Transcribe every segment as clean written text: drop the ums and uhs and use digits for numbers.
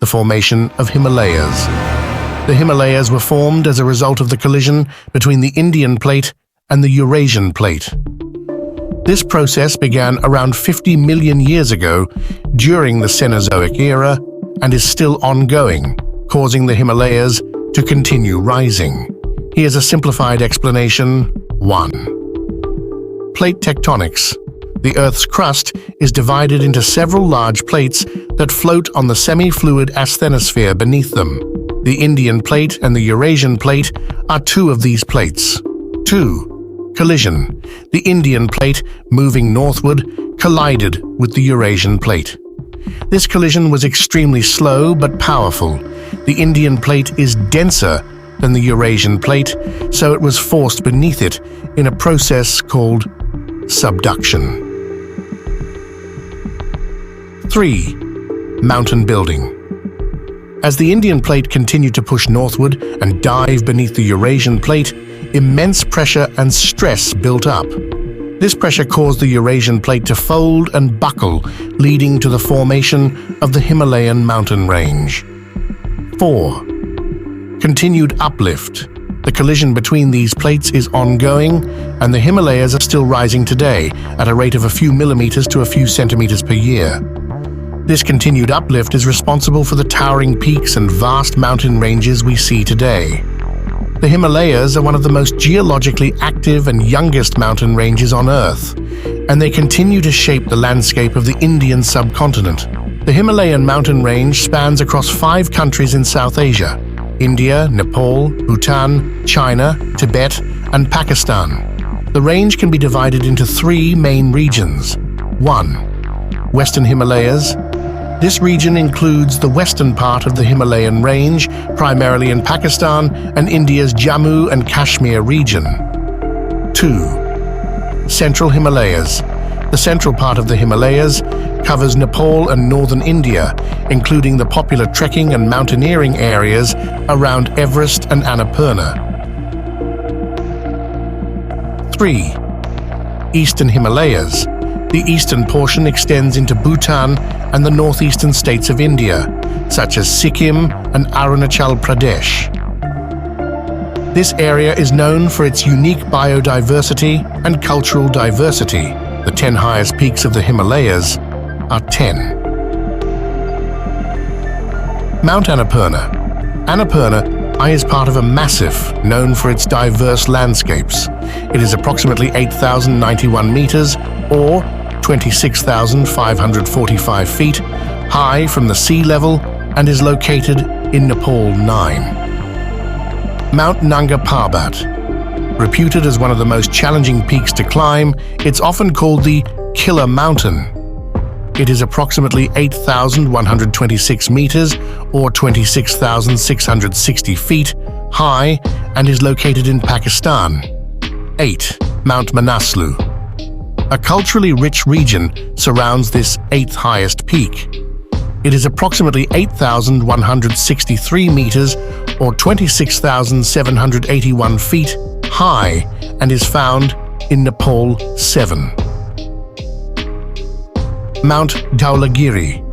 the formation of Himalayas. The Himalayas were formed as a result of the collision between the Indian plate and the Eurasian plate. This process began around 50 million years ago during the Cenozoic era and is still ongoing, causing the Himalayas to continue rising. Here's a simplified explanation. 1. Plate tectonics. The Earth's crust is divided into several large plates that float on the semi-fluid asthenosphere beneath them. The Indian plate and the Eurasian plate are two of these plates. 2. Collision. The Indian plate, moving northward, collided with the Eurasian plate. This collision was extremely slow but powerful. The Indian plate is denser than the Eurasian plate, so it was forced beneath it in a process called subduction. 3. Mountain building. As the Indian plate continued to push northward and dive beneath the Eurasian plate, immense pressure and stress built up. This pressure caused the Eurasian plate to fold and buckle, leading to the formation of the Himalayan mountain range. 4. Continued uplift. The collision between these plates is ongoing, and the Himalayas are still rising today at a rate of a few millimeters to a few centimeters per year. This continued uplift is responsible for the towering peaks and vast mountain ranges we see today. The Himalayas are one of the most geologically active and youngest mountain ranges on Earth, and they continue to shape the landscape of the Indian subcontinent. The Himalayan mountain range spans across 5 countries in South Asia: India, Nepal, Bhutan, China, Tibet, and Pakistan. The range can be divided into 3 main regions. 1. Western Himalayas. This region includes the western part of the Himalayan range, primarily in Pakistan and India's Jammu and Kashmir region. 2. Central Himalayas. The central part of the Himalayas covers Nepal and northern India, including the popular trekking and mountaineering areas around Everest and Annapurna. 3. Eastern Himalayas. The eastern portion extends into Bhutan and the northeastern states of India, such as Sikkim and Arunachal Pradesh. This area is known for its unique biodiversity and cultural diversity. The 10 highest peaks of the Himalayas are 10. Mount Annapurna. Annapurna is part of a massif known for its diverse landscapes. It is approximately 8,091 meters, or 26,545 feet, high from the sea level and is located in Nepal 9. Mount Nanga Parbat. Reputed as one of the most challenging peaks to climb, it's often called the Killer Mountain. It is approximately 8,126 meters, or 26,660 feet, high and is located in Pakistan. 8. Mount Manaslu. A culturally rich region surrounds this 8th highest peak. It is approximately 8,163 meters, or 26,781 feet, high and is found in Nepal 7. Mount Dhaulagiri.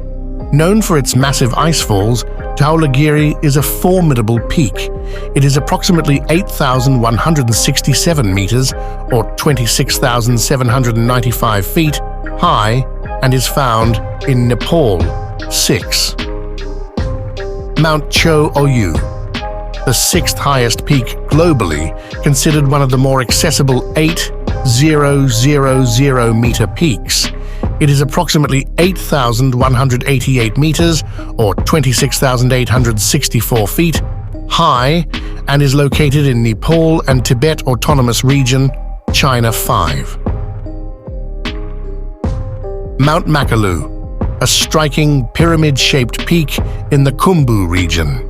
Known for its massive ice falls, Dhaulagiri is a formidable peak. It is approximately 8,167 meters, or 26,795 feet, high and is found in Nepal 6. Mount Cho Oyu. The 6th highest peak globally, considered one of the more accessible 8,000-meter peaks. It is approximately 8,188 meters, or 26,864 feet, high and is located in Nepal and Tibet Autonomous Region, China 5. Mount Makalu, a striking pyramid-shaped peak in the Khumbu region.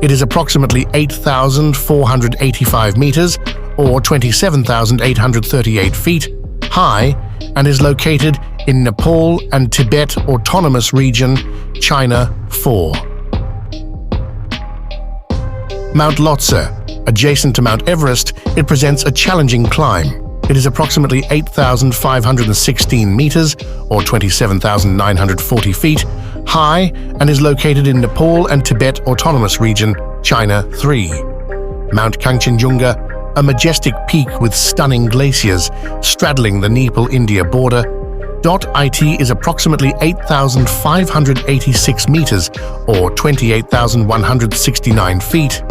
It is approximately 8,485 meters, or 27,838 feet, high and is located in Nepal and Tibet Autonomous Region, China 4. Mount Lhotse. Adjacent to Mount Everest, it presents a challenging climb. It is approximately 8,516 meters, or 27,940 feet, high and is located in Nepal and Tibet Autonomous Region, China. 3. Mount Kangchenjunga, a majestic peak with stunning glaciers straddling the Nepal-India border. It is approximately 8,586 meters or 28,169 feet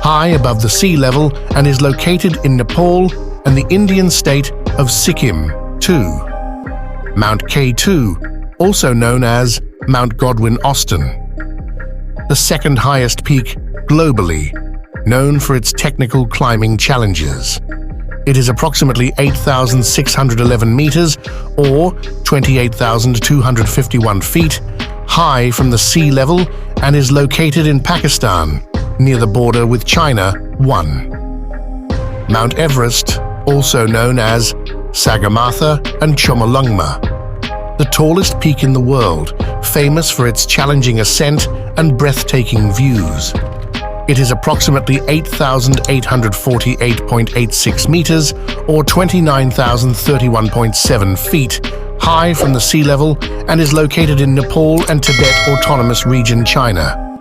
high above the sea level and is located in Nepal and the Indian state of Sikkim. 2. Mount K2, also known as Mount Godwin-Austen, the second highest peak globally, known for its technical climbing challenges. It is approximately 8,611 meters or 28,251 feet high from the sea level and is located in Pakistan, near the border with China. 1. Mount Everest, also known as Sagarmatha and Chomolungma, the tallest peak in the world, famous for its challenging ascent and breathtaking views. It is approximately 8,848.86 meters or 29,031.7 feet high from the sea level and is located in Nepal and Tibet Autonomous Region, China.